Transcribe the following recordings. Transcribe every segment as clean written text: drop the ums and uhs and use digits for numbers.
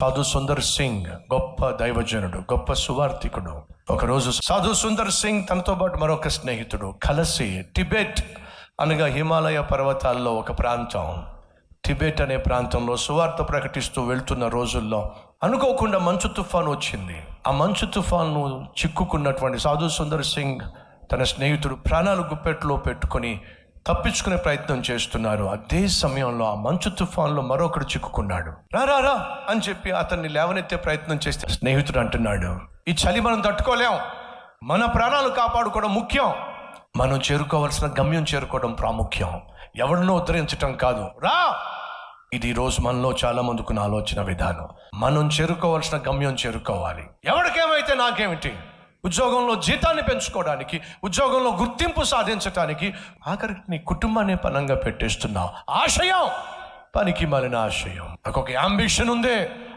సాధు సుందర్ సింగ్ గొప్ప దైవజనుడు, గొప్ప సువార్థికుడు. ఒకరోజు సాధు సుందర్ సింగ్ తనతో పాటు మరొక స్నేహితుడు కలిసి టిబెట్ అనగా హిమాలయ పర్వతాల్లో ఒక ప్రాంతం, టిబెట్ అనే ప్రాంతంలో సువార్త ప్రకటిస్తూ వెళ్తున్న రోజుల్లో అనుకోకుండా మంచు తుఫాను వచ్చింది. ఆ మంచు తుఫాను చిక్కుకున్నటువంటి సాధు సుందర్ సింగ్ తన స్నేహితుడు ప్రాణాలు గుప్పెట్లో పెట్టుకొని తప్పించుకునే ప్రయత్నం చేస్తున్నారు. అదే సమయంలో ఆ మంచు తుఫాన్లో మరొకడు చిక్కుకున్నాడు. రా అని చెప్పి అతన్ని లేవనెత్తే ప్రయత్నం చేస్తే స్నేహితుడు అంటున్నాడు, ఈ చలి మనం తట్టుకోలేం, మన ప్రాణాలు కాపాడుకోవడం ముఖ్యం, మనం చేరుకోవాల్సిన గమ్యం చేరుకోవడం ప్రాముఖ్యం, ఎవరినో ఉద్ధరించటం కాదు, రా. ఇది ఈరోజు మనలో చాలా మందికి ఆలోచన విధానం. మనం చేరుకోవాల్సిన గమ్యం చేరుకోవాలి. ఎవరికేమైతే నాకేమిటి, ఉద్యోగంలో జీతాన్ని పెంచుకోవడానికి, ఉద్యోగంలో గుర్తింపు సాధించడానికి, ఆఖరికి నీ కుటుంబాన్ని పనంగా పెట్టేస్తున్నావు. ఆశయం పనికి మాలిన ఆశయం. నాకు ఒక యాంబిషన్ ఉంది,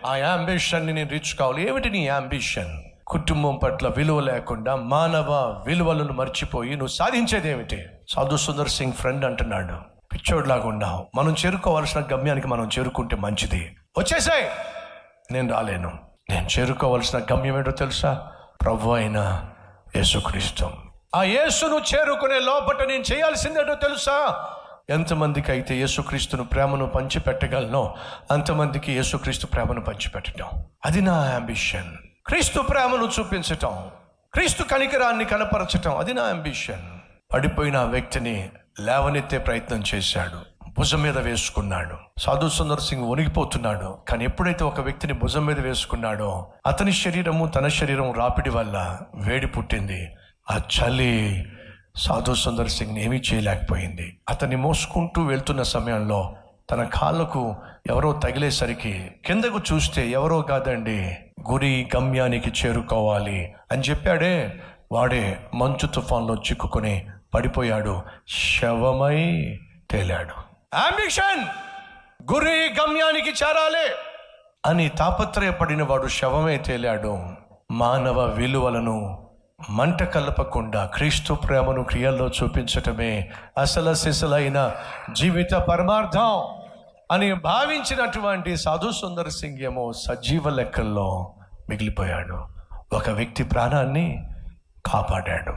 ఆ యాంబిషన్ని నేను రీచ్ కావాలి. ఏమిటి నీ యాంబిషన్? కుటుంబం పట్ల విలువ లేకుండా మానవ విలువలను మర్చిపోయి నువ్వు సాధించేది ఏమిటి? సాధు సుందర్ సింగ్ ఫ్రెండ్ అంటున్నాడు, పిచ్చోడ్లాగా ఉన్నావు, మనం చేరుకోవాల్సిన గమ్యానికి మనం చేరుకుంటే మంచిది, వచ్చేసాయి. నేను రాలేను. నేను చేరుకోవాల్సిన గమ్యం ఏంటో తెలుసా? ప్రభు అయిన యేసుక్రీస్తు. ఆ యేసును చేరుకునే లోపట నేను చేయాల్సిందేటో తెలుసా? ఎంతమందికి అయితే యేసుక్రీస్తును ప్రేమను పంచిపెట్టగలనో అంతమందికి యేసుక్రీస్తు ప్రేమను పంచిపెట్టడం, అది నా అంబిషన్. క్రీస్తు ప్రేమను చూపించటం, క్రీస్తు కనికరాన్ని కనపరచటం, అది నా అంబిషన్. పడిపోయిన ఆ వ్యక్తిని లేవనెత్తే ప్రయత్నం చేశాడు, భుజం మీద వేసుకున్నాడు. సాధు సుందర్ సింగ్ వణిగిపోతున్నాడు. కానీ ఎప్పుడైతే ఒక వ్యక్తిని భుజం మీద వేసుకున్నాడో అతని శరీరము తన శరీరం రాపిడి వల్ల వేడి పుట్టింది. ఆ చలి సాధు సుందర్ సింగ్ ఏమీ చేయలేకపోయింది. అతన్ని మోసుకుంటూ వెళ్తున్న సమయంలో తన కాళ్ళకు ఎవరో తగిలేసరికి కిందకు చూస్తే ఎవరో కాదండి, గురి గమ్యానికి చేరుకోవాలి అని చెప్పాడే వాడే మంచు తుఫాన్లో చిక్కుకొని పడిపోయాడు, శవమై తేలాడు. అంబిషన్, గురి గమ్యానికి చేరాలి అని తాపత్రయపడిన వాడు శవమే తేలాడు. మానవ విలువలను మంట కలపకుండా క్రీస్తు ప్రేమను క్రియల్లో చూపించటమే అసలు సిసలైన జీవిత పరమార్థం అని భావించినటువంటి సాధు సుందర్ సింగ్ ఏమో సజీవ లెక్కల్లో మిగిలిపోయాడు. ఒక వ్యక్తి ప్రాణాన్ని కాపాడాడు.